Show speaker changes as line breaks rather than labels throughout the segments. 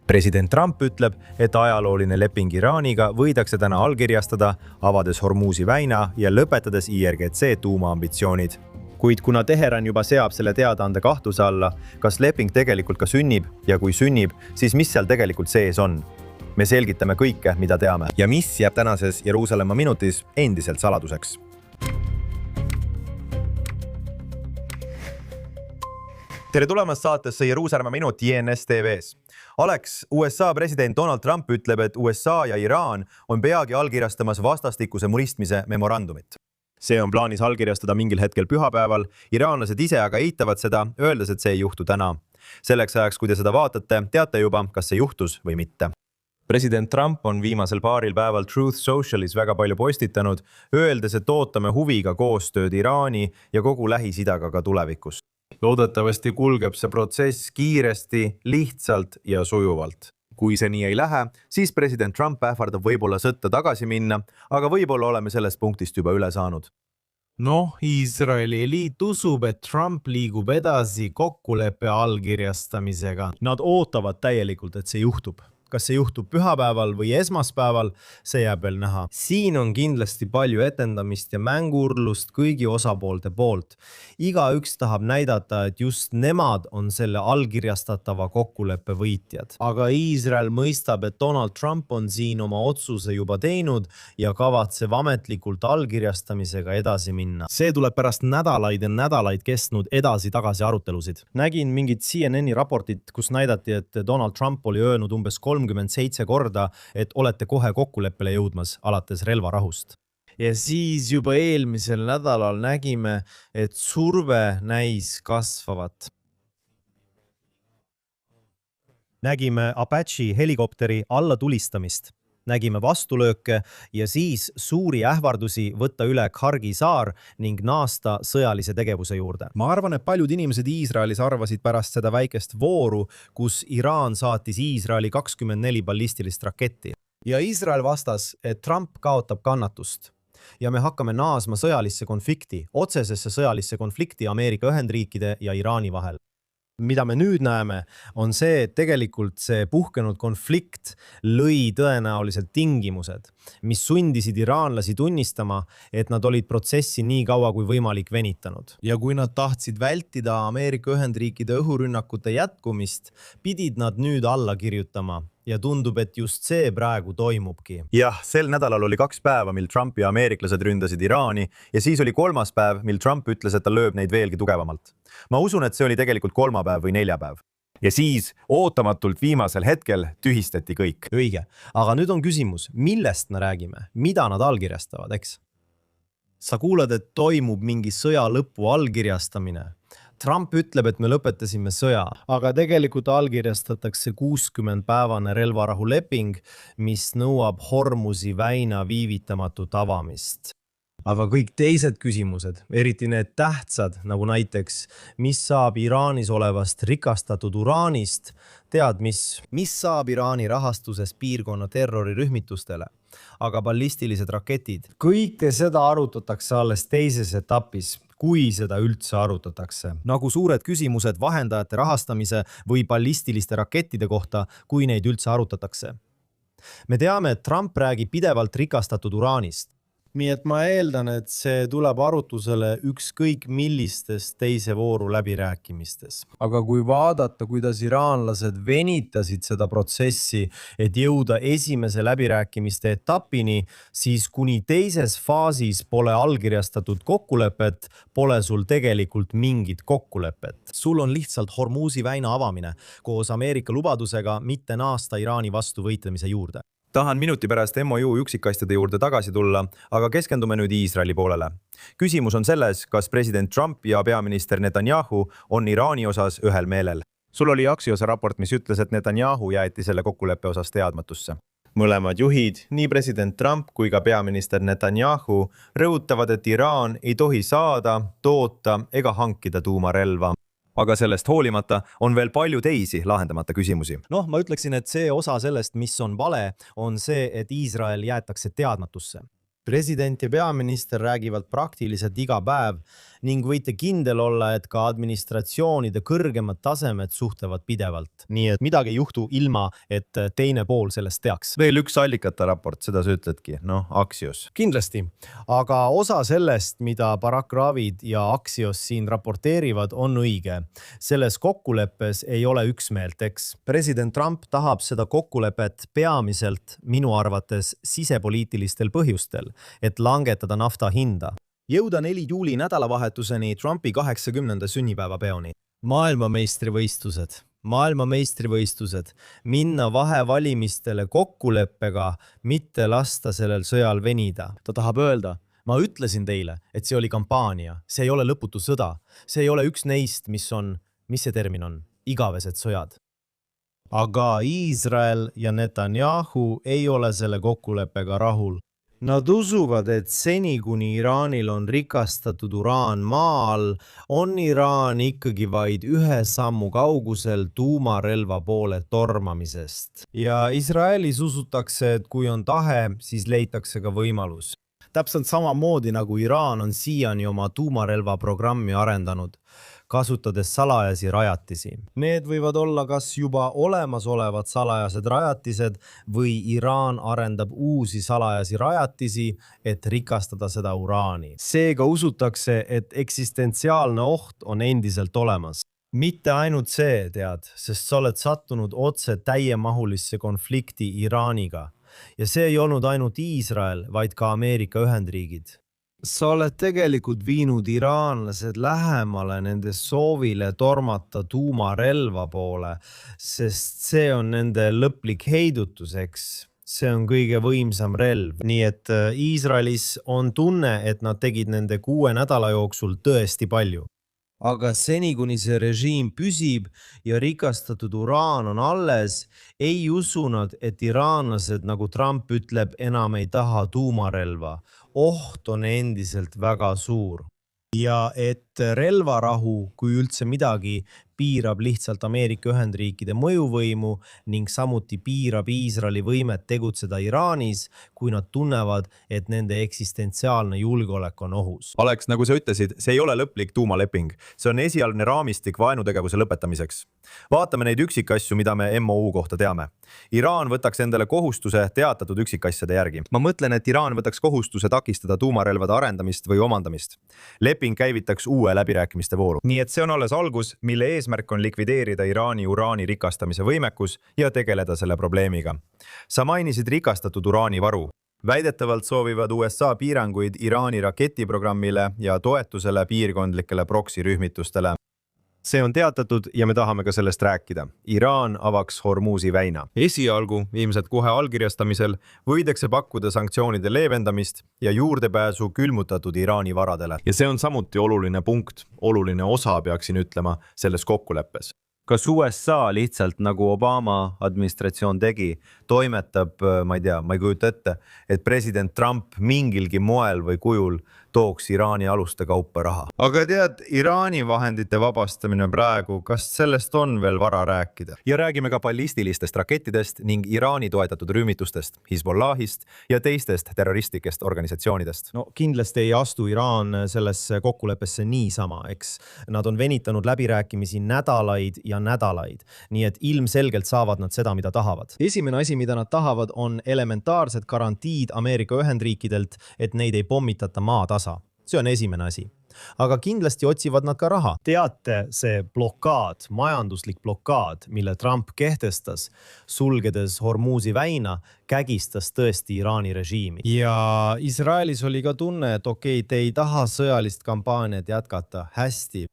President Trump ütleb, et ajalooline leping Iraaniga võidakse täna allkirjastada, avades Hormuzi väina ja lõpetades IRGC tuumaambitsioonid. Kuid kuna Teheran juba seab selle teadaande kahtluse alla, kas leping tegelikult ka sünnib ja kui sünnib, siis mis seal tegelikult sees on? Me selgitame kõike, mida teame ja mis jääb tänases Jeruusalemma minutis endiselt saladuseks. Tere tulemast saatesse Jeruusalemma minut JNS TV-s. USA president Donald Trump ütleb, et USA ja Iraan on peagi allkirjastamas vastastikuse mõistmise memorandumit. See on plaanis allkirjastada mingil hetkel pühapäeval, iraanlased ise aga eitavad seda, öeldes, et see ei juhtu täna. Selleks ajaks, kui te seda vaatate, teate juba, kas see juhtus või mitte. President Trump on viimasel paaril päeval Truth Socialis väga palju postitanud, öeldes, et ootame huviga koostööd Iraani ja kogu Lähis-Idaga ka tulevikus. Loodetavasti kulgeb see protsess kiiresti, lihtsalt ja sujuvalt. Kui see nii ei lähe, siis president Trump ähvardab võib-olla sõtta tagasi minna, aga võib-olla oleme sellest punktist juba üle saanud.
Iisraeli eliit usub, et Trump liigub edasi kokkuleppe allkirjastamisega.
Nad ootavad täielikult, et see juhtub. Kas see juhtub pühapäeval või esmaspäeval, see jääb veel näha.
Siin on kindlasti palju etendamist ja mängurlust kõigi osapoolte poolt. Igaüks tahab näidata, et just nemad on selle allkirjastatava kokkuleppe võitjad. Aga Iisrael mõistab, et Donald Trump on siin oma otsuse juba teinud ja kavatseb ametlikult allkirjastamisega edasi minna.
See tuleb pärast nädalaid ja nädalaid kestnud edasi-tagasi arutelusid. Nägin mingit CNN-i raportit, kus näidati, et Donald Trump oli öelnud umbes 37 korda, et olete kohe kokkuleppele jõudmas alates relvarahust.
Ja siis juba eelmisel nädalal nägime, et surve näis kasvavat.
Nägime Apache helikopteri alla tulistamist. Nägime vastulööke ja siis suuri ähvardusi võtta üle Kargi saar ning naasta sõjalise tegevuse juurde. Ma arvan, et paljud inimesed Iisraelis arvasid pärast seda väikest vooru, kus Iraan saatis Iisraeli 24 ballistilist raketti. Ja Iisrael vastas, et Trump kaotab kannatust. Ja me hakkame naasma sõjalisse konflikti, otsesesse sõjalisse konflikti Ameerika Ühendriikide ja Iraani vahel. Mida me nüüd näeme, on see, et tegelikult see puhkenud konflikt lõi tõenäoliselt tingimused, mis sundisid iraanlasi tunnistama, et nad olid protsessi nii kaua kui võimalik venitanud. Ja kui nad tahtsid vältida Ameerika Ühendriikide õhurünnakute jätkumist, pidid nad nüüd alla kirjutama. Ja tundub, et just see praegu toimubki. Jah, sel nädalal oli 2 päeva, mil Trump ja ameeriklased ründasid Iraani ja siis oli 3. päev, mil Trump ütles, et ta lööb neid veelgi tugevamalt. Ma usun, et see oli tegelikult 3. päev või 4. päev. Ja siis ootamatult viimasel hetkel tühistati kõik.
Õige, aga nüüd on küsimus, millest me räägime? Mida nad allkirjastavad, eks? Sa kuulad, et toimub mingi sõja lõpu allkirjastamine. Trump ütleb, et me lõpetasime sõja, aga tegelikult allkirjastatakse 60-päevane relvarahuleping, mis nõuab Hormuzi väina viivitamatut avamist. Aga kõik teised küsimused, eriti need tähtsad, nagu näiteks, mis saab Iraanis olevast rikastatud uraanist, tead mis saab Iraani rahastuses piirkonna terrorirühmitustele, aga ballistilised raketid. Kõike seda arutatakse alles teises etapis, kui seda üldse arutatakse.
Nagu suured küsimused vahendajate rahastamise või ballistiliste rakettide kohta, kui neid üldse arutatakse. Me teame, et Trump räägib pidevalt rikastatud uraanist.
Nii et ma eeldan, et see tuleb arutusele ükskõik millistes teise vooru läbirääkimistes. Aga kui vaadata, kuidas iraanlased venitasid seda protsessi, et jõuda esimese läbirääkimiste etapini, siis kuni teises faasis pole allkirjastatud kokkulepet, pole sul tegelikult mingit kokkulepet.
Sul on lihtsalt Hormuzi väina avamine koos Ameerika lubadusega mitte naasta Iraani vastu võitlemise juurde. Tahan minuti pärast MOU üksikasjade juurde tagasi tulla, aga keskendume nüüd Iisraeli poolele. Küsimus on selles, kas president Trump ja peaminister Netanyahu on Iraani osas ühel meelel. Sul oli Axiose raport, mis ütles, et Netanyahu jäeti selle kokkuleppe osas teadmatusse. Mõlemad juhid, nii president Trump kui ka peaminister Netanyahu, rõhutavad, et Iraan ei tohi saada, toota ega hankida tuumarelva. Aga sellest hoolimata on veel palju teisi lahendamata küsimusi. Ma ütleksin, et see osa sellest, mis on vale, on see, et Iisrael jäetakse teadmatusse.
President ja peaminister räägivad praktiliselt iga päev
ning võite kindel olla, et ka administratsioonide kõrgemad tasemed suhtlevad pidevalt. Nii et midagi ei juhtu ilma, et teine pool sellest teaks.
Veel üks allikate raport, seda sa ütledki, Axios.
Kindlasti, aga osa sellest, mida Barack Ravid ja Axios siin raporteerivad, on õige. Selles kokkuleppes ei ole üksmeelt, eks. President Trump tahab seda kokkulepet peamiselt minu arvates sisepoliitilistel põhjustel, et langetada nafta hinda. Jõuda 4 juuli nädalavahetuseni Trumpi 80. sünnipäevapeoni. Maailmameistrivõistlused, minna vahevalimistele kokkuleppega, mitte lasta sellel sõjal venida. Ta tahab öelda, ma ütlesin teile, et see oli kampaania, see ei ole lõputu sõda, see ei ole üks neist, mis see termin on, igavesed sõjad. Aga Iisrael ja Netanyahu ei ole selle kokkuleppega rahul. Nad usuvad, et seni kuni Iraanil on rikastatud uraan maa all, on Iraan ikkagi vaid 1 sammu kaugusel tuumarelva poole tormamisest. Ja Iisraelis usutakse, et kui on tahe, siis leitakse ka võimalus. Täpselt samamoodi nagu Iraan on siiani oma tuumarelva programmi arendanud, kasutades salajasi rajatisi. Need võivad olla kas juba olemasolevad salajased rajatised või Iraan arendab uusi salajasi rajatisi, et rikastada seda uraani. Seega usutakse, et eksistentsiaalne oht on endiselt olemas. Mitte ainult see, sest sa oled sattunud otse täiemahulisse konflikti Iraaniga. Ja see ei olnud ainult Iisrael, vaid ka Ameerika Ühendriigid. Sa oled tegelikult viinud iraanlased lähemale nende soovile tormata tuumarelva poole, sest see on nende lõplik heidutuseks. See on kõige võimsam relv. Nii et Iisraelis on tunne, et nad tegid nende 6 nädala jooksul tõesti palju. Aga seni, kuni see režiim püsib ja rikastatud uraan on alles, ei usu nad, et iraanlased, nagu Trump ütleb, enam ei taha tuumarelva. Oht on endiselt väga suur. Ja et relvarahu, kui üldse midagi, piirab lihtsalt Ameerika Ühendriikide mõjuvõimu ning samuti piirab Iisraeli võimet tegutseda Iraanis, kui nad tunnevad, et nende eksistentsiaalne julgeolek on ohus.
Alex, nagu sa ütlesid, see ei ole lõplik tuumaleping. See on esialgne raamistik vaenutegevuse lõpetamiseks. Vaatame neid üksikasju, mida me MOU kohta teame. Iraan võtaks endale kohustuse teatatud üksikasjade järgi. Ma mõtlen, et Iraan võtaks kohustuse takistada tuumarelvade arendamist või omandamist. Leping käivitaks uue läbirääkimiste vooru. Nii et see on alles algus, mille eesmärk on likvideerida Iraani uraani rikastamise võimekus ja tegeleda selle probleemiga. Sa mainisid rikastatud uraani varu. Väidetavalt soovivad USA piiranguid Iraani raketiprogrammile ja toetusele piirkondlikele proksirühmitustele. See on teatatud ja me tahame ka sellest rääkida. Iraan avaks Hormuzi väina. Esialgu, ilmselt kohe allkirjastamisel, võidakse pakkuda sanktsioonide leevendamist ja juurdepääsu külmutatud Iraani varadele. Ja see on samuti oluline punkt, oluline osa peaksin ütlema selles kokkuleppes. Kas USA lihtsalt, nagu Obama administratsioon tegi, toimetab, ma ei kujuta ette, et president Trump mingilgi moel või kujul tooks Iraani aluste kaupa raha. Aga tead, Iraani vahendite vabastamine praegu, kas sellest on veel vara rääkida? Ja räägime ka ballistilistest rakettidest ning Iraani toetatud rühmitustest, Hezbollahist ja teistest terroristlikest organisatsioonidest.
No kindlasti ei astu Iraan sellesse kokkuleppesse niisama, eks. Nad on venitanud läbirääkimisi nädalaid ja nädalaid, nii et ilmselgelt saavad nad seda, mida tahavad. Esimene asi, mida nad tahavad, on elementaarsed garantiid Ameerika Ühendriikidelt, et neid ei pommitata maatasa. See on esimene asi. Aga kindlasti otsivad nad ka raha. Teate, see blokaad, majanduslik blokaad, mille Trump kehtestas, sulgedes Hormuzi väina, kägistas tõesti Iraani režiimi. Ja Iisraelis oli ka tunne, et okei, te ei taha sõjalist kampaaniat jätkata. Hästi.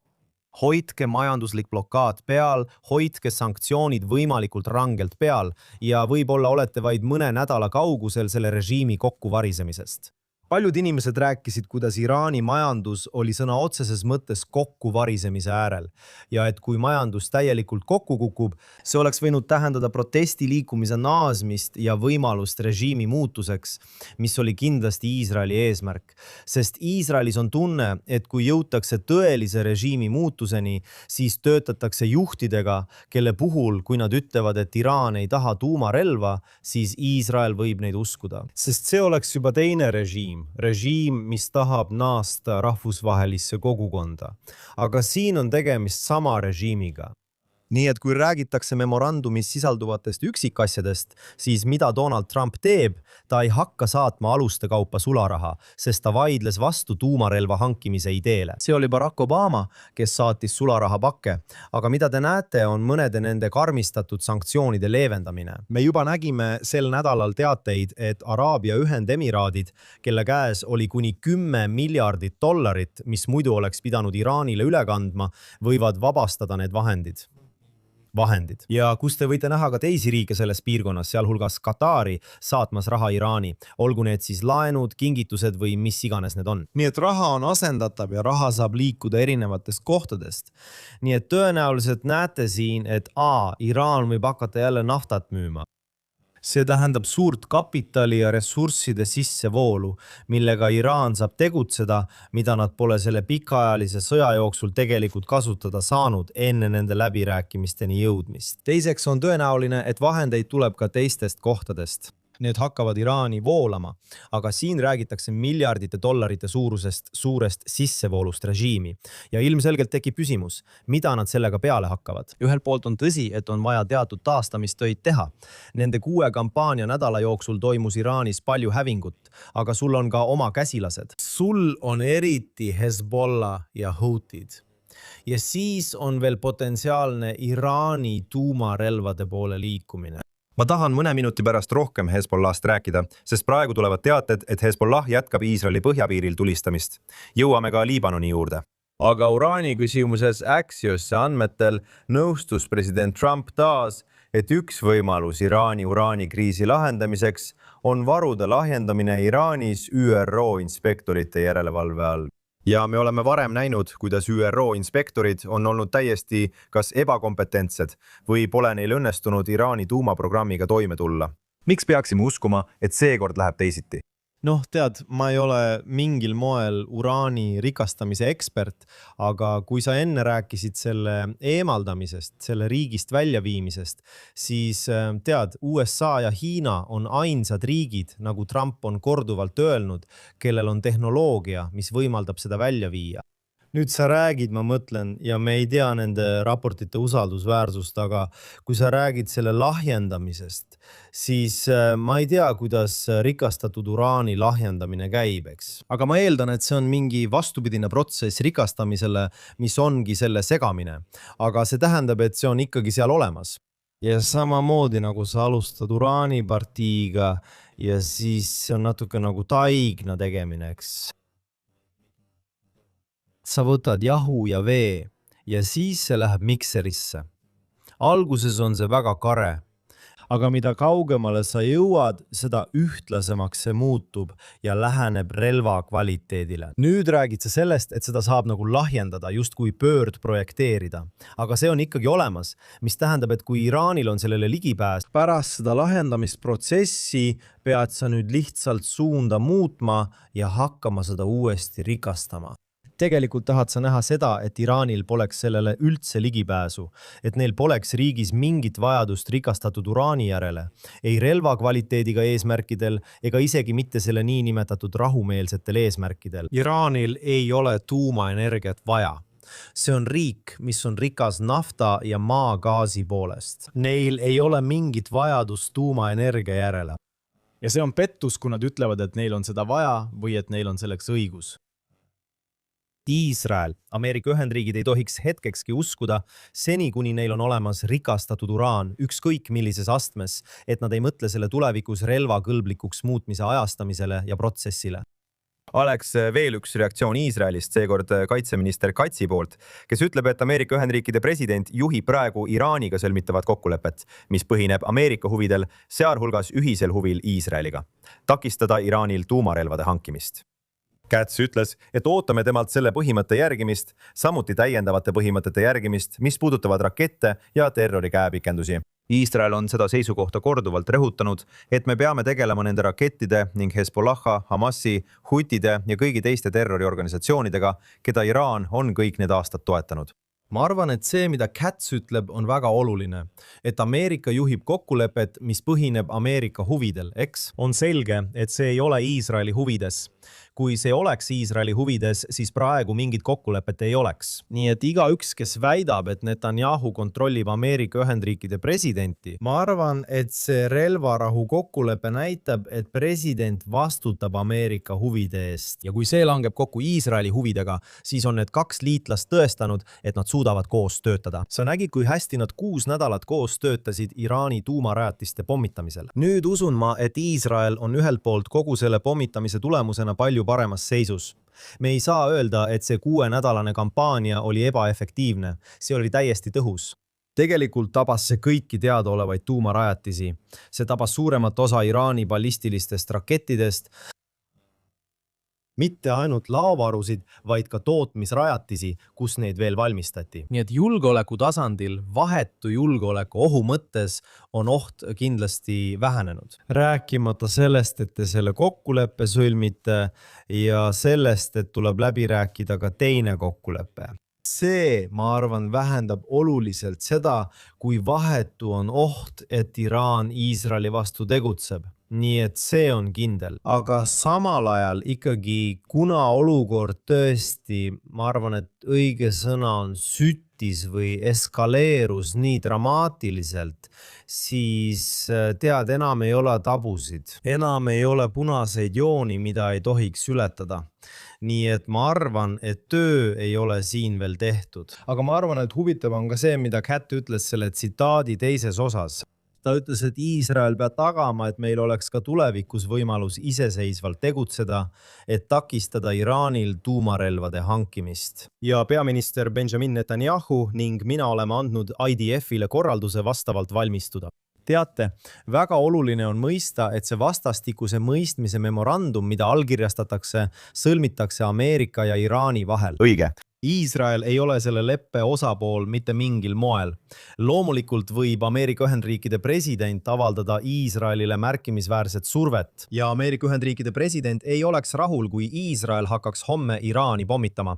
Hoidke majanduslik blokaad peal, hoidke sanktsioonid võimalikult rangelt peal ja võib-olla olete vaid mõne nädala kaugusel selle režiimi kokkuvarisemisest. Paljud inimesed rääkisid, kuidas Iraani majandus oli sõna otseses mõttes kokkuvarisemise äärel ja et kui majandus täielikult kokku kukub, see oleks võinud tähendada protestiliikumise naasmist ja võimalust režiimi muutuseks, mis oli kindlasti Iisraeli eesmärk. Sest Iisraelis on tunne, et kui jõutakse tõelise režiimi muutuseni, siis töötatakse juhtidega, kelle puhul, kui nad ütlevad, et Iraan ei taha tuumarelva, siis Iisrael võib neid uskuda. Sest see oleks juba teine režiim. režiim, mis tahab naasta rahvusvahelisse kogukonda. Aga siin on tegemist sama režiimiga.
Nii et kui räägitakse memorandumis sisalduvatest üksikasjadest, siis mida Donald Trump teeb, ta ei hakka saatma aluste kaupa sularaha, sest ta vaidles vastu tuumarelva hankimise ideele. See oli Barack Obama, kes saatis sularahapakke, aga mida te näete, on mõnede nende karmistatud sanktsioonide leevendamine. Me juba nägime sel nädalal teateid, et Araabia Ühendemiraadid, kelle käes oli kuni $10 miljardit, mis muidu oleks pidanud Iraanile üle kandma, võivad vabastada need vahendid. Ja kus te võite näha ka teisi riike selles piirkonnas, sealhulgas Katari, saatmas raha Iraani, olgu need siis laenud, kingitused või mis iganes need on. Nii et raha on asendatav ja raha saab liikuda erinevatest kohtadest. Nii et tõenäoliselt näete siin, et Iraan võib hakata jälle naftat müüma. See tähendab suurt kapitali ja ressursside sissevoolu, millega Iraan saab tegutseda, mida nad pole selle pikaajalise sõja jooksul tegelikult kasutada saanud enne nende läbirääkimisteni jõudmist. Teiseks on tõenäoline, et vahendeid tuleb ka teistest kohtadest. Need hakkavad Iraani voolama, aga siin räägitakse miljardite dollarite suurest sissevoolust režiimi. Ja ilmselgelt tekib küsimus, mida nad sellega peale hakkavad. Ühelt poolt on tõsi, et on vaja teatud taastamistöid teha. Nende 6 kampaania nädala jooksul toimus Iraanis palju hävingut, aga sul on ka oma käsilased. Sul on eriti Hezbollah ja Houtid. Ja siis on veel potentsiaalne Iraani tuumarelvade poole liikumine.
Ma tahan mõne minuti pärast rohkem Hezbollahst rääkida, sest praegu tulevad teated, et Hezbollah jätkab Iisraeli põhjapiiril tulistamist. Jõuame ka Liibanoni juurde. Aga uraani küsimuses Axiose andmetel nõustus president Trump taas, et üks võimalus Iraani uraanikriisi lahendamiseks on varude lahjendamine Iraanis ÜRO inspektorite järelevalve all. Ja me oleme varem näinud, kuidas ÜRO inspektorid on olnud täiesti kas ebakompetentsed või pole neil õnnestunud Iraani tuumaprogrammiga toime tulla. Miks peaksime uskuma, et seekord läheb teisiti? Tead, ma ei ole mingil moel uraani rikastamise ekspert, aga kui sa enne rääkisid selle eemaldamisest, selle riigist väljaviimisest, siis tead, USA ja Hiina on ainsad riigid, nagu Trump on korduvalt öelnud, kellel on tehnoloogia, mis võimaldab seda välja viia. Nüüd sa räägid, ma mõtlen, ja me ei tea nende raportite usaldusväärsust, aga kui sa räägid selle lahjendamisest, siis ma ei tea, kuidas rikastatud uraani lahjendamine käib, eks. Aga ma eeldan, et see on mingi vastupidine protsess rikastamisele, mis ongi selle segamine. Aga see tähendab, et see on ikkagi seal olemas. Ja samamoodi nagu sa alustad uraanipartiiga ja siis see on natuke nagu taigna tegemine, eks. Sa võtad jahu ja vee ja siis see läheb mikserisse. Alguses on see väga kare, aga mida kaugemale sa jõuad, seda ühtlasemaks see muutub ja läheneb relva kvaliteedile. Nüüd räägid sa sellest, et seda saab nagu lahjendada, justkui pöörd projekteerida. Aga see on ikkagi olemas, mis tähendab, et kui Iraanil on sellele ligipääs, pärast seda lahendamisprotsessi pead sa nüüd lihtsalt suunda muutma ja hakkama seda uuesti rikastama. Tegelikult tahad sa näha seda, et Iraanil poleks sellele üldse ligipääsu, et neil poleks riigis mingit vajadust rikastatud uraani järele, ei relva kvaliteediga eesmärkidel ega isegi mitte selle niinimetatud rahumeelsetel eesmärkidel. Iraanil ei ole tuumaenergiat vaja. See on riik, mis on rikas nafta ja maagaasi poolest. Neil ei ole mingit vajadust tuumaenergia järele.
Ja see on pettus, kui nad ütlevad, et neil on seda vaja või et neil on selleks õigus.
Iisrael, Ameerika Ühendriigid ei tohiks hetkekski uskuda, seni kuni neil on olemas rikastatud uraan, ükskõik millises astmes, et nad ei mõtle selle tulevikus relvakõlblikuks muutmise ajastamisele ja protsessile.
Oleks veel üks reaktsioon Iisraelist, seekord kaitseminister Katsi poolt, kes ütleb, et Ameerika Ühendriikide president juhib praegu Iraaniga sõlmitavat kokkulepet, mis põhineb Ameerika huvidel, sealhulgas ühisel huvil Iisraeliga, takistada Iraanil tuumarelvade hankimist. Katz ütles, et ootame temalt selle põhimõtte järgimist, samuti täiendavate põhimõtete järgimist, mis puudutavad rakette ja terrori käepikendusi. Iisrael on seda seisukohta korduvalt rõhutanud, et me peame tegelema nende rakettide ning Hezbollaha, Hamasi, Hutide ja kõigi teiste terroriorganisatsioonidega, keda Iraan on kõik need aastad toetanud.
Ma arvan, et see, mida Katz ütleb, on väga oluline, et Ameerika juhib kokkulepet, mis põhineb Ameerika huvidel, eks? On selge, et see ei ole Iisraeli huvides. kui see oleks Iisraeli huvides, siis praegu mingit kokkulepet ei oleks.
nii et igaüks, kes väidab, et Netanyahu kontrollib Ameerika Ühendriikide presidenti, ma arvan, et see relvarahu kokkulepe näitab, et president vastutab Ameerika huvide eest.
Ja kui see langeb kokku Iisraeli huvidega, siis on need kaks liitlast tõestanud, et nad suudavad koos töötada. Sa nägid, kui hästi nad 6 nädalat koos töötasid Iraani tuumarajatiste pommitamisel. Nüüd usun ma, et Iisrael on ühelt poolt kogu selle pommitamise tulemusena palju paremas seisus. Me ei saa öelda, et see 6-nädalane kampaania oli ebaefektiivne. See oli täiesti tõhus. Tegelikult tabas see kõiki teadaolevaid tuumarajatisi. See tabas suuremat osa Iraani ballistilistest rakettidest, mitte ainult laovarusid, vaid ka tootmisrajatisi, kus neid veel valmistati. Nii et julgeoleku tasandil, vahetu julgeoleku ohu mõttes on oht kindlasti vähenenud.
Rääkimata sellest, et te selle kokkuleppe sõlmite ja sellest, et tuleb läbi rääkida ka teine kokkulepe. See, ma arvan, vähendab oluliselt seda, kui vahetu on oht, et Iraan Iisraeli vastu tegutseb. Nii et see on kindel. Aga samal ajal ikkagi, kuna olukord tõesti, ma arvan, et õige sõna on süttis või eskaleerus nii dramaatiliselt, siis tead, enam ei ole tabusid. Enam ei ole punaseid jooni, mida ei tohiks ületada. Nii et ma arvan, et töö ei ole siin veel tehtud. Aga ma arvan, et huvitav on ka see, mida Kat ütles selle tsitaadi teises osas. Ta ütles, et Iisrael peab tagama, et meil oleks ka tulevikus võimalus iseseisvalt tegutseda, et takistada Iraanil tuumarelvade hankimist. Ja peaminister Benjamin Netanyahu ning mina oleme andnud IDF-ile korralduse vastavalt valmistuda. Teate, väga oluline on mõista, et see vastastikuse mõistmise memorandum, mida allkirjastatakse, sõlmitakse Ameerika ja Iraani vahel.
Õige.
Iisrael ei ole selle leppe osapool mitte mingil moel. Loomulikult võib Ameerika Ühendriikide president avaldada Iisraelile märkimisväärset survet ja Ameerika Ühendriikide president ei oleks rahul, kui Iisrael hakkaks homme Iraani pommitama.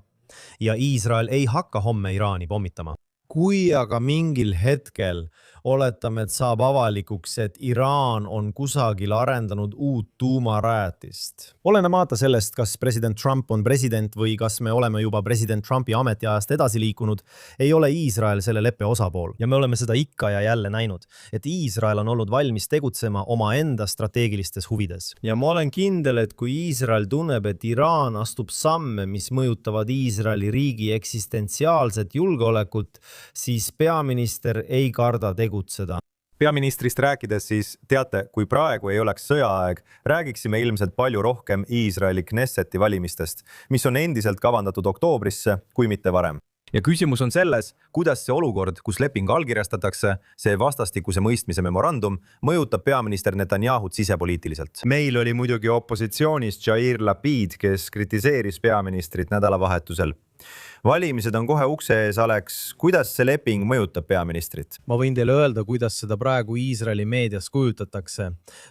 Ja Iisrael ei hakka homme Iraani pommitama. Kui aga mingil hetkel oletame, et saab avalikuks, et Iraan on kusagil arendanud uut tuumarajatist. Olenemata sellest, kas president Trump on president või kas me oleme juba president Trumpi ametiajast edasi liikunud, ei ole Iisrael selle leppe osapool. Ja me oleme seda ikka ja jälle näinud, et Iisrael on olnud valmis tegutsema omaenda strateegilistes huvides. Ja ma olen kindel, et kui Iisrael tunneb, et Iraan astub samme, mis mõjutavad Iisraeli riigi eksistentsiaalset julgeolekut, siis peaminister ei karda tegutseda.
Peaministrist rääkides siis teate, kui praegu ei oleks sõjaaeg, räägiksime ilmselt palju rohkem Iisraeli Knesseti valimistest, mis on endiselt kavandatud oktoobrisse, kui mitte varem. Ja küsimus on selles, kuidas see olukord, kus leping allkirjastatakse, see vastastikuse mõistmise memorandum, mõjutab peaminister Netanyahut sisepoliitiliselt. Meil oli muidugi opositsioonis Yair Lapid, kes kritiseeris peaministrit nädalavahetusel. Valimised on kohe ukse ees, Alex. Kuidas see leping mõjutab peaministrit?
Ma võin teile öelda, kuidas seda praegu Iisraeli meedias kujutatakse.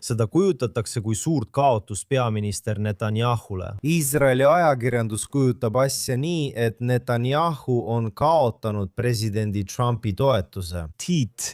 Seda kujutatakse kui suurt kaotust peaminister Netanyahule. Iisraeli ajakirjandus kujutab asja nii, et Netanyahu on kaotanud presidendi Trumpi toetuse.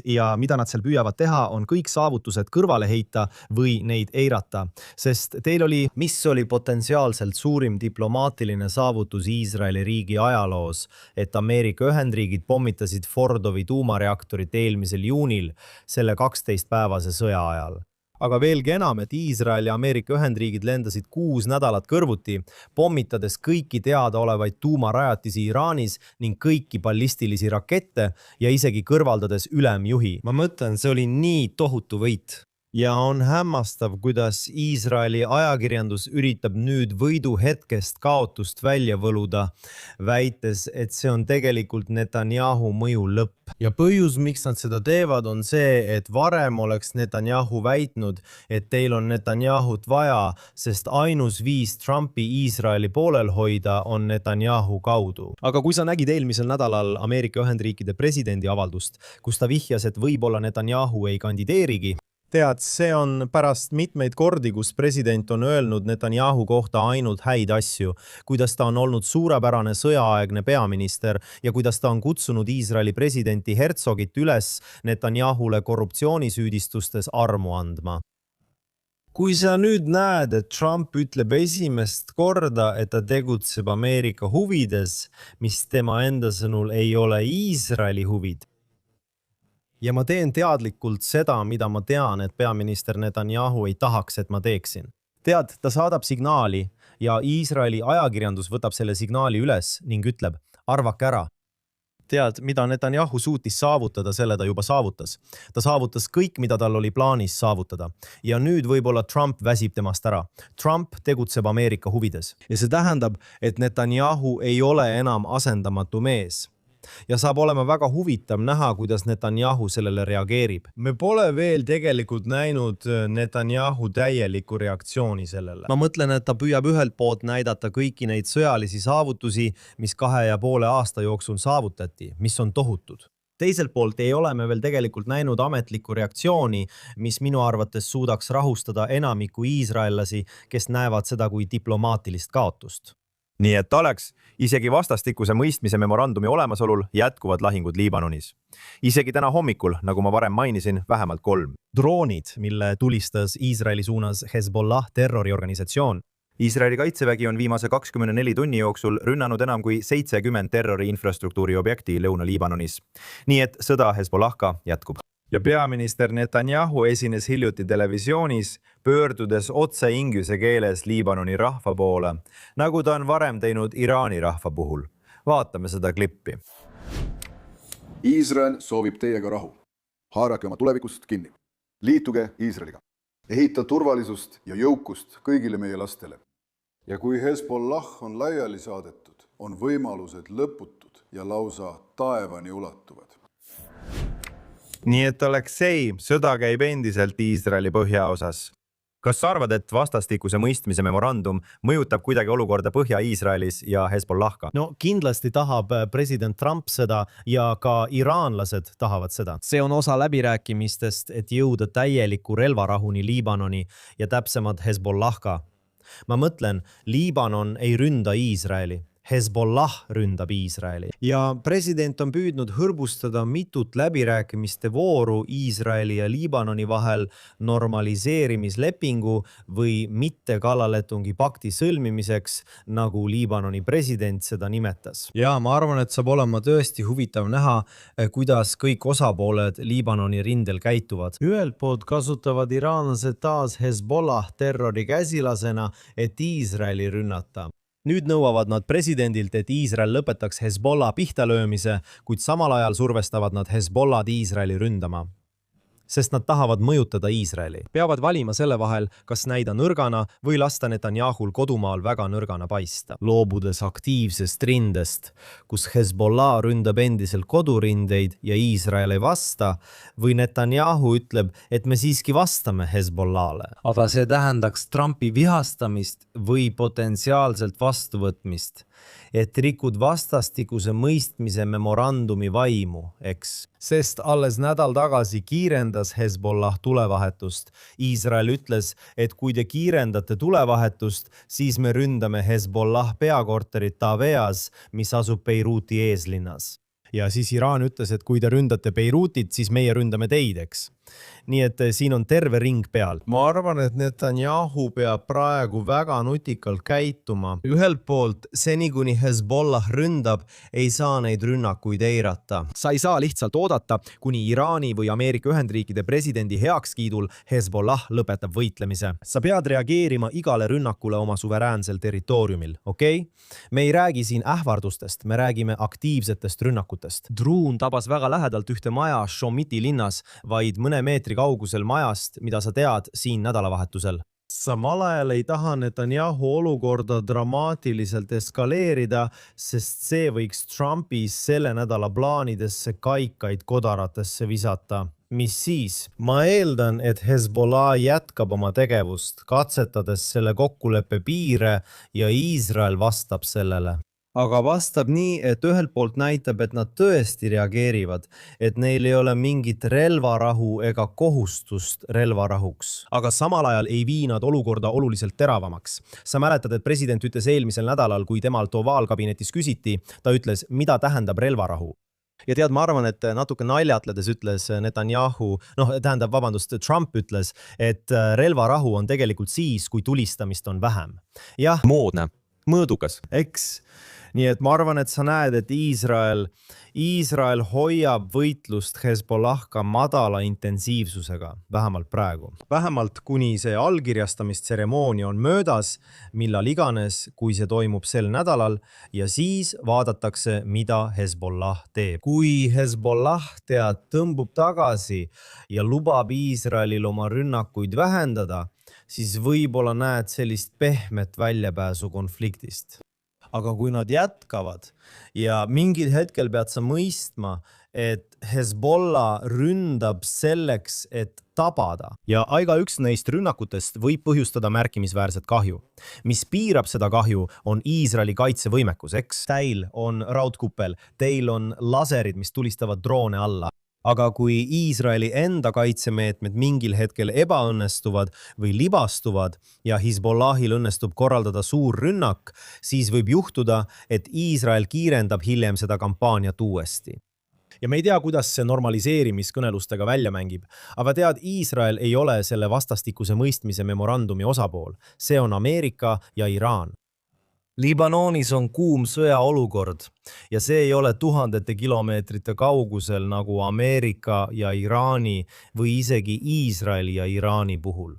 Ja mida nad seal püüavad teha, on kõik saavutused kõrvale heita või neid eirata. Sest teil oli, mis oli potentsiaalselt suurim diplomaatiline saavutus Iisraeli riigi ajaloos, et Ameerika Ühendriigid pommitasid Fordovi tuumareaktorit eelmisel juunil selle 12-päevase sõja ajal. Aga veelgi enam, et Iisrael ja Ameerika Ühendriigid lendasid 6 nädalat kõrvuti, pommitades kõiki teadaolevaid tuumarajatisi Iraanis ning kõiki ballistilisi rakette ja isegi kõrvaldades ülemjuhi. Ma mõtlen, see oli nii tohutu võit. Ja on hämmastav, kuidas Iisraeli ajakirjandus üritab nüüd võidu hetkest kaotust välja võluda, väites, et see on tegelikult Netanyahu mõju lõpp. Ja põhjus, miks nad seda teevad, on see, et varem oleks Netanyahu väitnud, et teil on Netanyahut vaja, sest ainus viis Trumpi Iisraeli poolel hoida on Netanyahu kaudu. Aga kui sa nägid eelmisel nädalal Ameerika Ühendriikide presidendi avaldust, kus ta vihjas, et võib-olla Netanyahu ei kandideerigi, tead, see on pärast mitmeid kordi, kus president on öelnud Netanyahu kohta ainult häid asju, kuidas ta on olnud suurepärane sõjaaegne peaminister ja kuidas ta on kutsunud Iisraeli presidenti Herzogit üles Netanyahule korruptsioonisüüdistustes armu andma.
kui sa nüüd näed, et Trump ütleb esimest korda, et ta tegutseb Ameerika huvides, mis tema enda sõnul ei ole Iisraeli huvid.
ja ma teen teadlikult seda, mida ma tean, et peaminister Netanyahu ei tahaks, et ma teeksin. Tead, ta saadab signaali ja Iisraeli ajakirjandus võtab selle signaali üles ning ütleb, arvake ära. Tead, mida Netanyahu suutis saavutada, selle ta juba saavutas. Ta saavutas kõik, mida tal oli plaanis saavutada. Ja nüüd võib-olla Trump väsib temast ära. Trump tegutseb Ameerika huvides. Ja see tähendab, et Netanyahu ei ole enam asendamatu mees. Ja saab olema väga huvitav näha, kuidas Netanyahu sellele reageerib.
Me pole veel tegelikult näinud Netanyahu täielikku reaktsiooni sellele.
Ma mõtlen, et ta püüab ühelt poolt näidata kõiki neid sõjalisi saavutusi, mis 2,5 aasta jooksul saavutati, mis on tohutud. Teiselt poolt ei ole me veel tegelikult näinud ametlikku reaktsiooni, mis minu arvates suudaks rahustada enamiku iisraellasi, kes näevad seda kui diplomaatilist kaotust.
Nii et oleks, isegi vastastikuse mõistmise memorandumi olemasolul jätkuvad lahingud Liibanonis. Isegi täna hommikul, nagu ma varem mainisin, vähemalt 3.
Droonid, mille tulistas Iisraeli suunas Hezbollah terroriorganisatsioon.
Iisraeli kaitsevägi on viimase 24 tunni jooksul rünnanud enam kui 70 terrori infrastruktuuri objekti Lõuna-Liibanonis. Nii et sõda Hezbollahka jätkub.
Ja peaminister Netanyahu esines hiljuti televisioonis, pöördudes otse inglise keeles Liibanoni rahva poole, nagu ta on varem teinud Iraani rahva puhul. Vaatame seda klippi.
Iisrael soovib teiega rahu. Haarake oma tulevikust kinni. Liituge Iisraeliga. Ehita turvalisust ja jõukust kõigile meie lastele. Ja kui Hezbollah on laiali saadetud, on võimalused lõputud ja lausa taevani ulatuvad.
Nii et Aleksei, sõda käib endiselt Iisraeli põhjaosas.
Kas sa arvad, et vastastikuse mõistmise memorandum mõjutab kuidagi olukorda Põhja-Iisraelis ja Hezbollahka?
No kindlasti tahab president Trump seda ja ka iraanlased tahavad seda. See on osa läbirääkimistest, et jõuda täieliku relvarahuni Liibanoni ja täpsemad Hezbollahka. Ma mõtlen, Liibanon ei ründa Iisraeli. Hezbollah ründab Iisraeli.
Ja president on püüdnud hõrbustada mitut läbirääkimiste vooru Iisraeli ja Liibanoni vahel normaliseerimislepingu või mitte kallaletungi pakti sõlmimiseks, nagu Liibanoni president seda nimetas.
Ja ma arvan, et saab olema tõesti huvitav näha, kuidas kõik osapooled Liibanoni rindel käituvad.
Ühelt poolt kasutavad iraanlased taas Hezbollah terrori käsilasena, et Iisraeli rünnata.
Nüüd nõuavad nad presidendilt, et Iisrael lõpetaks Hezbollah pihtalöömise, kuid samal ajal survestavad nad Hezbollad Iisraeli ründama. Sest nad tahavad mõjutada Iisraeli. Peavad valima selle vahel, kas näida nõrgana või lasta Netanyahul kodumaal väga nõrgana paista. Loobudes aktiivsest rindest, kus Hezbollah ründab endiselt kodurindeid ja Iisrael ei vasta, või Netanyahu ütleb, et me siiski vastame Hezbollah'le.
Aga see tähendaks Trumpi vihastamist või potentsiaalselt vastuvõtmist, et rikud vastastikuse mõistmise memorandumi vaimu, eks?
Sest alles nädal tagasi kiirendas Hezbollah tulevahetust. Iisrael ütles, et kui te kiirendate tulevahetust, siis me ründame Hezbollah peakorterit Taveas, mis asub Beiruti eeslinnas. Ja siis Iraan ütles, et kui te ründate Beirutit, siis meie ründame teid, eks? Nii et siin on terve ring peal. Ma arvan, et Netanyahu peab praegu väga nutikalt käituma. Ühelt poolt, seni kuni Hezbollah ründab, ei saa neid rünnakuid eirata.
Sa ei saa lihtsalt oodata, kuni Iraani või Ameerika Ühendriikide presidendi heakskiidul Hezbollah lõpetab võitlemise. Sa pead reageerima igale rünnakule oma suveräänsel territooriumil, okei? Me ei räägi siin ähvardustest, me räägime aktiivsetest rünnakutest. Druun tabas väga lähedalt ühte maja Shomiti linnas, vaid mõne meetri kaugusel majast, mida sa tead siin nädalavahetusel.
Samal ajal ei taha Netanyahu olukorda dramaatiliselt eskaleerida, sest see võiks Trumpis selle nädala plaanidesse kaikaid kodaratesse visata. Mis siis? Ma eeldan, et Hezbollah jätkab oma tegevust, katsetades selle kokkuleppe piire ja Iisrael vastab sellele. Aga vastab nii, et ühelt poolt näitab, et nad tõesti reageerivad, et neil ei ole mingit relvarahu ega kohustust relvarahuks. Aga samal ajal ei vii nad olukorda oluliselt teravamaks. Sa mäletad, et president ütles eelmisel nädalal, kui temalt ovaalkabinetis küsiti, ta ütles, mida tähendab relvarahu. ja tead, ma arvan, et natuke naljatledes ütles Netanyahu, Trump ütles, et relvarahu on tegelikult siis, kui tulistamist on vähem. Jah,
moodne, mõõdukas.
eks. Nii et ma arvan, et sa näed, et Iisrael hoiab võitlust Hezbollahga madala intensiivsusega, vähemalt praegu. Vähemalt kuni see allkirjastamistseremoonia on möödas, millal iganes, kui see toimub sel nädalal ja siis vaadatakse, mida Hezbollah teeb. Kui Hezbollah tõmbub tagasi ja lubab Iisraelil oma rünnakuid vähendada, siis võib-olla näed sellist pehmet väljapääsu konfliktist. Aga kui nad jätkavad ja mingil hetkel pead sa mõistma, et Hezbollah ründab selleks, et tabada. Ja igaüks neist rünnakutest võib põhjustada märkimisväärset kahju. Mis piirab seda kahju, on Iisraeli kaitsevõimekus, eks? Teil on raudkuppel, teil on laserid, mis tulistavad droone alla. Aga kui Iisraeli enda kaitsemeetmed mingil hetkel ebaõnnestuvad või libastuvad ja Hezbollahil õnnestub korraldada suur rünnak, siis võib juhtuda, et Iisrael kiirendab hiljem seda kampaaniat uuesti. Ja me ei tea, kuidas see normaliseerimiskõnelustega välja mängib, aga tead, Iisrael ei ole selle vastastikuse mõistmise memorandumi osapool. See on Ameerika ja Iraan. Liibanonis on kuum sõjaolukord ja see ei ole tuhandete kilomeetrite kaugusel nagu Ameerika ja Iraani või isegi Iisraeli ja Iraani puhul.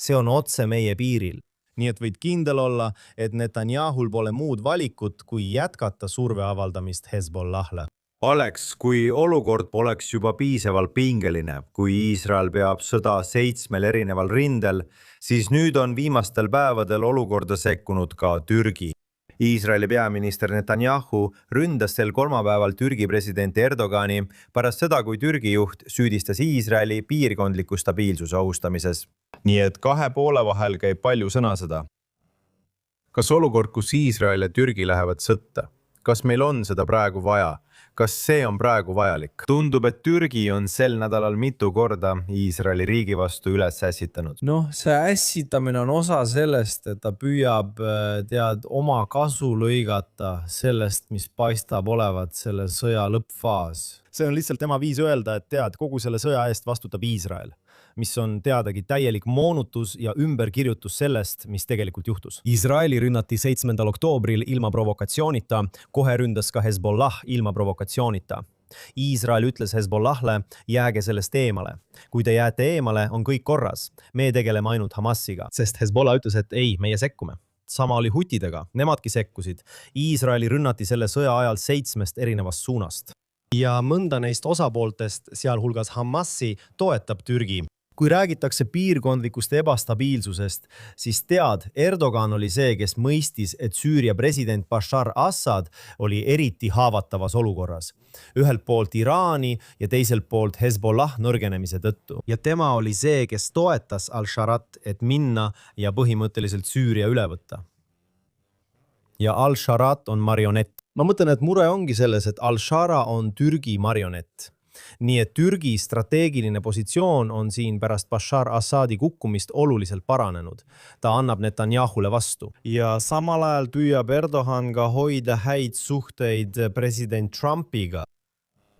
See on otse meie piiril. Nii et võid kindel olla, et Netanyahul pole muud valikut, kui jätkata surve avaldamist Hezbollah'le.
Oleks, kui olukord poleks juba piisavalt pingeline, kui Iisrael peab sõda 7 erineval rindel, siis nüüd on viimastel päevadel olukorda sekkunud ka Türgi. Iisraeli peaminister Netanyahu ründas sel kolmapäeval Türgi presidenti Erdogani pärast seda, kui Türgi juht süüdistas Iisraeli piirkondliku stabiilsuse ohustamises.
Nii et kahe poole vahel käib palju sõnasõda. Kas olukord, kus Iisrael ja Türgi lähevad sõtta? Kas meil on seda praegu vaja? Kas see on praegu vajalik?
Tundub, et Türgi on sel nädalal mitu korda Iisraeli riigi vastu üles ässitanud.
See ässitamine on osa sellest, et ta püüab oma kasu lõigata sellest, mis paistab olevat selle sõja lõppfaas.
See on lihtsalt tema viis öelda, et kogu selle sõja eest vastutab Iisrael, mis on teadagi täielik moonutus ja ümberkirjutus sellest, mis tegelikult juhtus. Iisraeli rünnati 7. oktoobril ilma provokatsioonita, kohe ründas ka Hezbollah ilma provokatsioonita. Iisrael ütles Hezbollah'le, jääge sellest eemale. Kui te jääte eemale, on kõik korras. Me tegeleme ainult Hamasiga. Sest Hezbollah ütles, et ei, meie sekkume. Sama oli hutidega, nemadki sekkusid. Iisraeli rünnati selle sõja ajal 7 erinevast suunast. Ja mõnda neist osapooltest, sealhulgas Hamasi, toetab Türgi. Kui räägitakse piirkondlikust ebastabiilsusest, siis tead, Erdogan oli see, kes mõistis, et Süüria president Bashar Assad oli eriti haavatavas olukorras. Ühelt poolt Iraani ja teiselt poolt Hezbollah nõrgenemise tõttu. Ja tema oli see, kes toetas Al-Sharat, et minna ja põhimõtteliselt Süüria üle võtta. Ja Al-Sharat on marionett. Ma mõtlen, et mure ongi selles, et Al-Shara on Türgi marionett. Nii et Türgi strateegiline positsioon on siin pärast Bashar Assadi kukkumist oluliselt paranenud. Ta annab Netanyahule vastu. Ja samal ajal püüab Erdogan ka hoida häid suhteid president Trumpiga.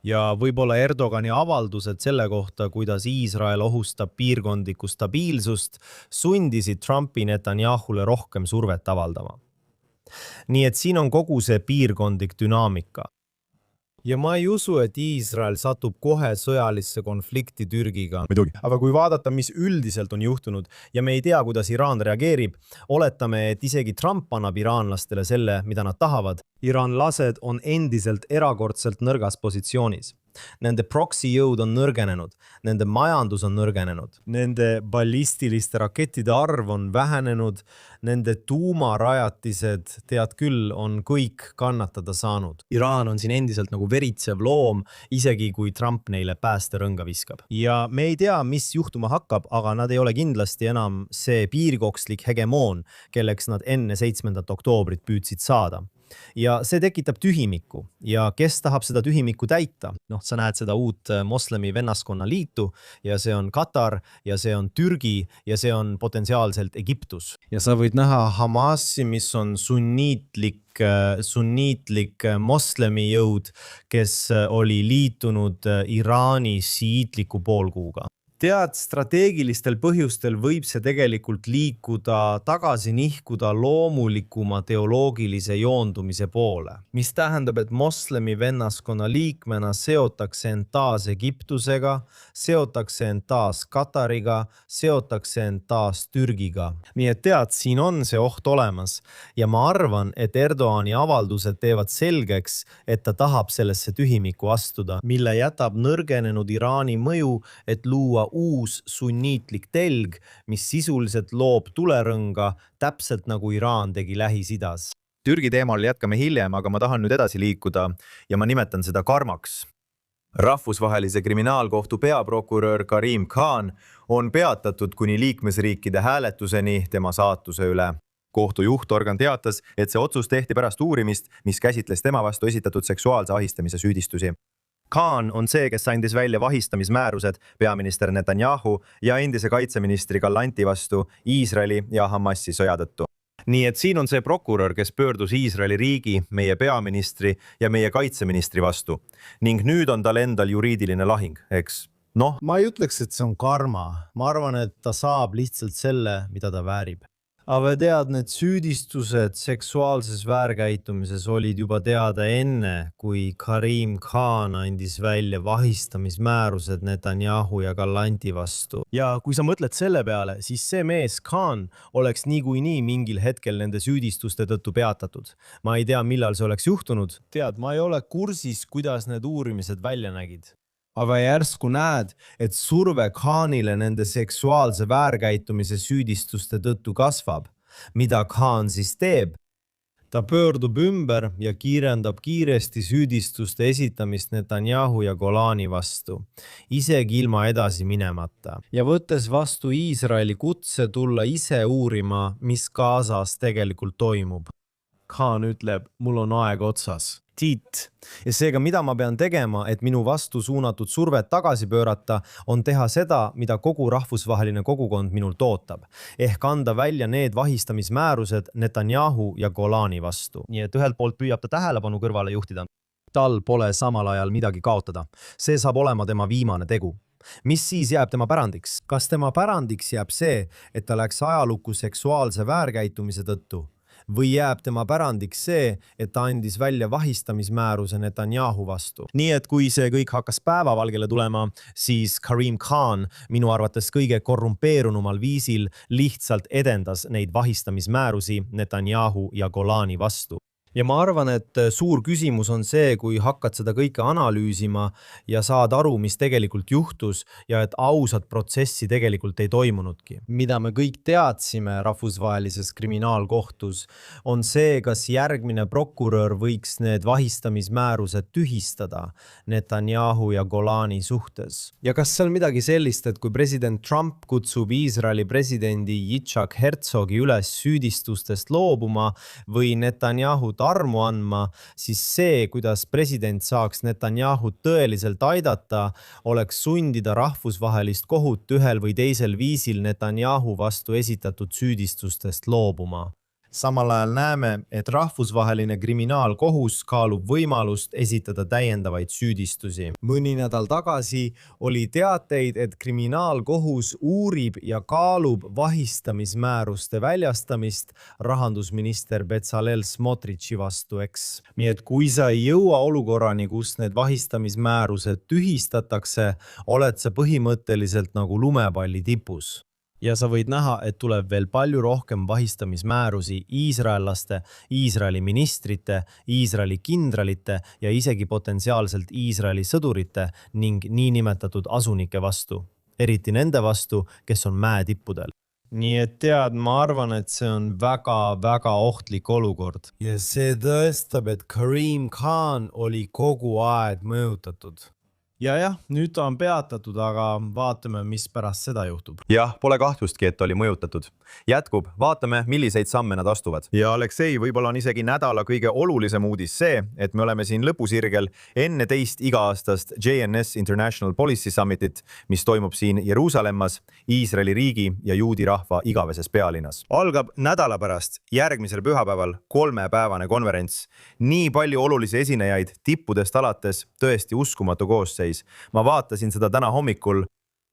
Ja võib-olla Erdogani avaldused selle kohta, kuidas Iisrael ohustab piirkondlikku stabiilsust, sundisid Trumpi Netanyahule rohkem survet avaldama. Nii et siin on kogu see piirkondlik dünaamika. Ja ma ei usu, et Iisrael satub kohe sõjalisse konflikti Türgiga. Aga kui vaadata, mis üldiselt on juhtunud ja me ei tea, kuidas Iraan reageerib, oletame, et isegi Trump annab iraanlastele selle, mida nad tahavad. Iraanlased on endiselt erakordselt nõrgas positsioonis. Nende proxy jõud on nõrgenenud, nende majandus on nõrgenenud, nende ballistiliste rakettide arv on vähenenud, nende tuumarajatised, tead küll, on kõik kannatada saanud. Iraan on siin endiselt nagu veritsev loom, isegi kui Trump neile päästerõnga viskab. Ja me ei tea, mis juhtuma hakkab, aga nad ei ole kindlasti enam see piirkokslik hegemoon, kelleks nad enne 7. oktoobrit püüdsid saada.
ja see tekitab tühimikku ja kes tahab seda tühimikku täita? Noh, sa näed seda uut moslemi vennaskonna liitu ja see on Katar ja see on Türgi ja see on potentsiaalselt Egiptus.
ja sa võid näha Hamasi, mis on sunniitlik moslemi jõud, kes oli liitunud Iraani siitliku poolkuuga. Tead, strateegilistel põhjustel võib see tegelikult liikuda tagasi nihkuda loomulikuma teoloogilise joondumise poole, mis tähendab, et moslemi vennaskonna liikmena seotakse end taas Egiptusega, seotakse end taas Katariga, seotakse end taas Türgiga. Nii et tead, siin on see oht olemas ja ma arvan, et Erdoğani avaldused teevad selgeks, et ta tahab sellesse tühimikku astuda, mille jätab nõrgenenud Iraani mõju, et luua uus sunniitlik telg, mis sisuliselt loob tulerõnga täpselt nagu Iraan tegi Lähis-Idas.
Türgi teemal jätkame hiljem, aga ma tahan nüüd edasi liikuda ja ma nimetan seda karmaks. Rahvusvahelise kriminaalkohtu peaprokurör Karim Khan on peatatud kuni liikmesriikide hääletuseni tema saatuse üle. Kohtu juhtorgan teatas, et see otsus tehti pärast uurimist, mis käsitles tema vastu esitatud seksuaalse ahistamise süüdistusi. Khan on see, kes andis välja vahistamismäärused peaminister Netanyahu ja endise kaitseministri Galanti vastu Iisraeli ja Hamasi sõja tõttu. Nii et siin on see prokurör, kes pöördus Iisraeli riigi, meie peaministri ja meie kaitseministri vastu. Ning nüüd on tal endal juriidiline lahing, eks? Noh,
ma ei ütleks, et see on karma. Ma arvan, et ta saab lihtsalt selle, mida ta väärib. Aga tead, need süüdistused seksuaalses väärkäitumises olid juba teada enne, kui Karim Khan andis välja vahistamismäärused Netanyahu ja Galanti vastu. Ja kui sa mõtled selle peale, siis see mees Khan oleks niikuinii mingil hetkel nende süüdistuste tõttu peatatud. Ma ei tea, millal see oleks juhtunud. Tead, ma ei ole kursis, kuidas need uurimised välja nägid. Aga järsku näed, et surve Khanile nende seksuaalse väärkäitumise süüdistuste tõttu kasvab. Mida Khan siis teeb? Ta pöördub ümber ja kiirendab kiiresti süüdistuste esitamist Netanyahu ja Golani vastu, isegi ilma edasi minemata. Ja võttes vastu Iisraeli kutse tulla ise uurima, mis Gazas tegelikult toimub. Khan ütleb, mul on aeg otsas. Tiit. Ja seega, mida ma pean tegema, et minu vastu suunatud survet tagasi pöörata, on teha seda, mida kogu rahvusvaheline kogukond minult ootab. Ehk anda välja need vahistamismäärused Netanyahu ja Golani vastu. Nii et ühelt poolt püüab ta tähelepanu kõrvale juhtida. Tal pole samal ajal midagi kaotada. See saab olema tema viimane tegu. Mis siis jääb tema pärandiks? Kas tema pärandiks jääb see, et ta läks ajalukku seksuaalse väärkäitumise tõttu? Või jääb tema pärandiks see, et ta andis välja vahistamismääruse Netanyahu vastu. Nii et kui see kõik hakkas päevavalgele tulema, siis Karim Khan minu arvates kõige korrumpeerunumal viisil lihtsalt edendas neid vahistamismäärusi Netanyahu ja Golani vastu. Ja ma arvan, et suur küsimus on see, kui hakkad seda kõike analüüsima ja saad aru, mis tegelikult juhtus ja et ausat protsessi tegelikult ei toimunudki. Mida me kõik teadsime rahvusvahelises kriminaalkohtus, on see, kas järgmine prokurör võiks need vahistamismäärused tühistada Netanyahu ja Golani suhtes. Ja kas seal midagi sellist, et kui president Trump kutsub Iisraeli presidendi Yitzhak Herzogi üles süüdistustest loobuma või Netanyahu armu andma, siis see, kuidas president saaks Netanyahu tõeliselt aidata, oleks sundida rahvusvahelist kohut ühel või teisel viisil Netanyahu vastu esitatud süüdistustest loobuma. Samal ajal näeme, et rahvusvaheline kriminaalkohus kaalub võimalust esitada täiendavaid süüdistusi. Mõni nädal tagasi oli teateid, et kriminaalkohus uurib ja kaalub vahistamismääruste väljastamist rahandusminister Bezalel Smotrich vastu, eks. Nii et kui sa ei jõua olukorrani, kus need vahistamismäärused tühistatakse, oled sa põhimõtteliselt nagu lumepalli tipus. Ja sa võid näha, et tuleb veel palju rohkem vahistamismäärusi iisraellaste, Iisraeli ministrite, Iisraeli kindralite ja isegi potentsiaalselt Iisraeli sõdurite ning niinimetatud asunike vastu, eriti nende vastu, kes on mäetippudel. Nii et tead, ma arvan, et see on väga ohtlik olukord. Ja see tõestab, et Karim Khan oli kogu aeg mõjutatud.
ja jah, nüüd ta on peatatud, aga vaatame, mis pärast seda juhtub.
jah, pole kahtlustki, et oli mõjutatud. Jätkub, vaatame, milliseid samme nad astuvad. ja Aleksei, võib-olla on isegi nädala kõige olulisem uudis see, et me oleme siin lõpusirgel enne teist iga-aastast JNS International Policy Summitit, mis toimub siin Jeruusalemmas, Iisraeli riigi ja juudi rahva igaveses pealinnas. Algab nädala pärast, järgmisel pühapäeval 3-päevane konverents. Nii palju olulisi esinejaid tippudest alates, tõesti uskumatu koosseis. Ma vaatasin seda täna hommikul.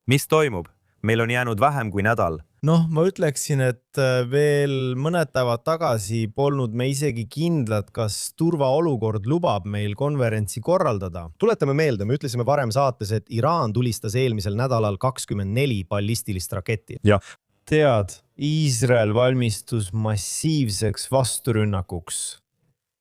Mis toimub? Meil on jäänud vähem kui nädal.
Noh, ma ütleksin, et veel mõned päevad tagasi polnud me isegi kindlad, kas turvaolukord lubab meil konverentsi korraldada.
Tuletame meelde, me ütlesime varem saates, et Iraan tulistas eelmisel nädalal 24 ballistilist raketti.
Ja.
Tead, Iisrael valmistus massiivseks vasturünnakuks.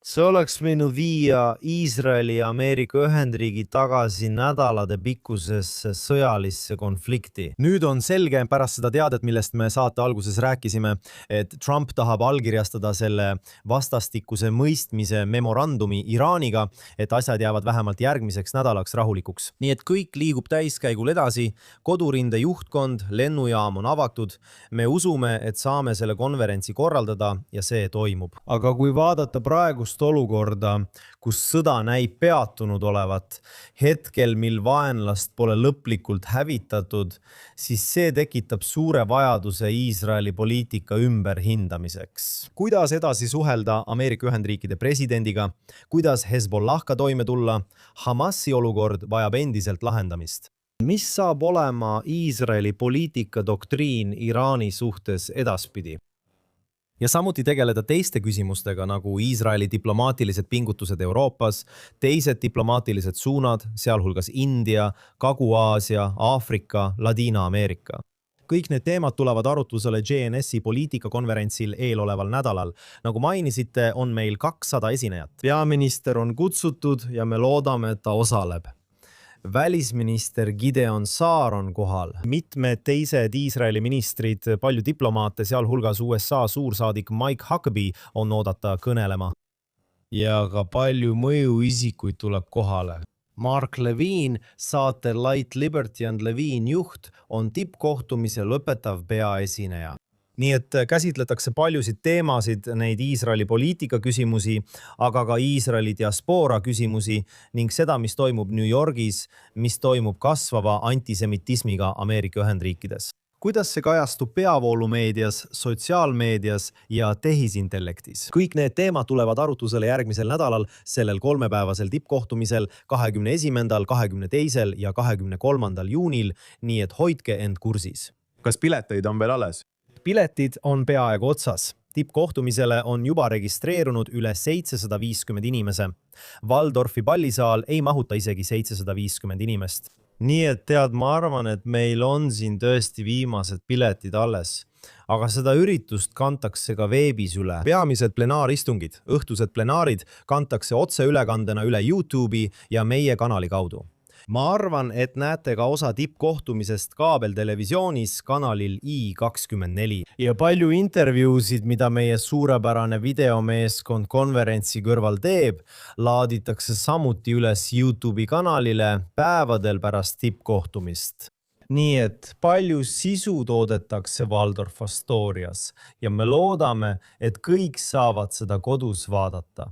See oleks võinud viia Iisraeli ja Ameerika Ühendriigi tagasi nädalade pikkusesse sõjalisse konflikti.
Nüüd on selge pärast seda teadet, millest me saate alguses rääkisime, et Trump tahab allkirjastada selle vastastikuse mõistmise memorandumi Iraaniga, et asjad jäävad vähemalt järgmiseks nädalaks rahulikuks. Nii et kõik liigub täiskäigul edasi, kodurinde juhtkond, lennujaam on avatud. Me usume, et saame selle konverentsi korraldada ja see toimub.
Aga kui vaadata praegust olukorda, kus sõda näib peatunud olevat, hetkel, mil vaenlast pole lõplikult hävitatud, siis see tekitab suure vajaduse Iisraeli poliitika ümberhindamiseks.
Kuidas edasi suhelda Ameerika Ühendriikide presidendiga, kuidas Hezbollahga toime tulla, Hamasi olukord vajab endiselt lahendamist. Mis saab olema Iisraeli poliitika doktriin Iraani suhtes edaspidi? Ja samuti tegeleda teiste küsimustega nagu Iisraeli diplomaatilised pingutused Euroopas, teised diplomaatilised suunad, sealhulgas India, Kagu-Aasia, Aafrika, Ladina-Ameerika. Kõik need teemad tulevad arutusele JNS-i poliitikakonverentsil eeloleval nädalal. Nagu mainisite, on meil 200 esinejat.
Peaminister on kutsutud ja me loodame, et ta osaleb. Välisminister Gideon Saar on kohal.
Mitmed teised Iisraeli ministrid, palju diplomaate, sealhulgas USA suursaadik Mike Huckabee on oodata kõnelema.
Ja ka palju mõjuisikuid tuleb kohale.
Mark Levine, saate Light Liberty and Levine juht, on tippkohtumise lõpetav peaesineja. Nii et käsitletakse paljusid teemasid, neid Iisraeli poliitika küsimusi, aga ka Iisraeli diasporaa küsimusi ning seda, mis toimub New Yorgis, mis toimub kasvava antisemitismiga Ameerika Ühendriikides. Kuidas see kajastub peavoolumeedias, sotsiaalmeedias ja tehisintellektis? Kõik need teemad tulevad arutusele järgmisel nädalal sellel 3-päevasel tippkohtumisel 21., 22. ja 23. juunil, nii et hoidke end kursis.
Kas pileteid on veel alles?
Piletid on peaaegu otsas. Tippkohtumisele on juba registreerunud üle 750 inimese. Waldorfi pallisaal ei mahuta isegi 750 inimest.
Nii et tead, ma arvan, et meil on siin tõesti viimased piletid alles. Aga seda üritust kantakse ka veebis üle.
Peamised plenaaristungid, õhtused plenaarid kantakse otseülekandena üle YouTube'i ja meie kanali kaudu. Ma arvan, et näete ka osa tippkohtumisest kaabeltelevisioonis kanalil I24.
Ja palju intervjuusid, mida meie suurepärane videomeeskond konverentsi kõrval teeb, laaditakse samuti üles YouTube'i kanalile päevadel pärast tippkohtumist. Nii et palju sisu toodetakse Waldorf Astorias ja me loodame, et kõik saavad seda kodus vaadata.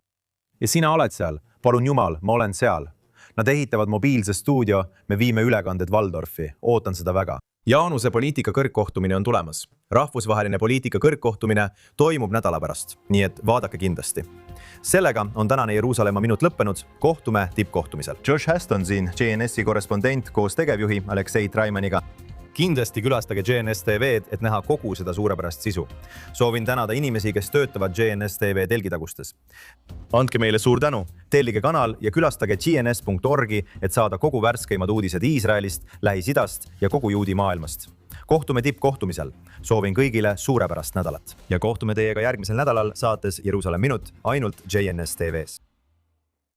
Ja sina oled seal, palun Jumal, ma olen seal. Nad ehitavad mobiilse stuudio, me viime ülekanded Waldorfi, ootan seda väga. Jaanuse poliitika kõrgkohtumine on tulemas. Rahvusvaheline poliitika kõrgkohtumine toimub nädala pärast, nii et vaadake kindlasti. Sellega on tänane Jeruusalemma minut lõppenud, kohtume tippkohtumisel. Josh Haston siin, JNS-i korrespondent koos tegevjuhi Aleksei Traimaniga. Kindlasti külastage JNS TV-d, et näha kogu seda suurepärast sisu. Soovin tänada inimesi, kes töötavad JNS TV telgitagustes. Andke meile suur tänu, tellige kanal ja külastage gns.org, et saada kogu värskeimad uudised Iisraelist, Lähis-Idast ja kogu juudi maailmast. Kohtume tippkohtumisel. Soovin kõigile suurepärast nädalat. Ja kohtume teiega järgmisel nädalal saates Jeruusalem minut ainult JNS TV-s.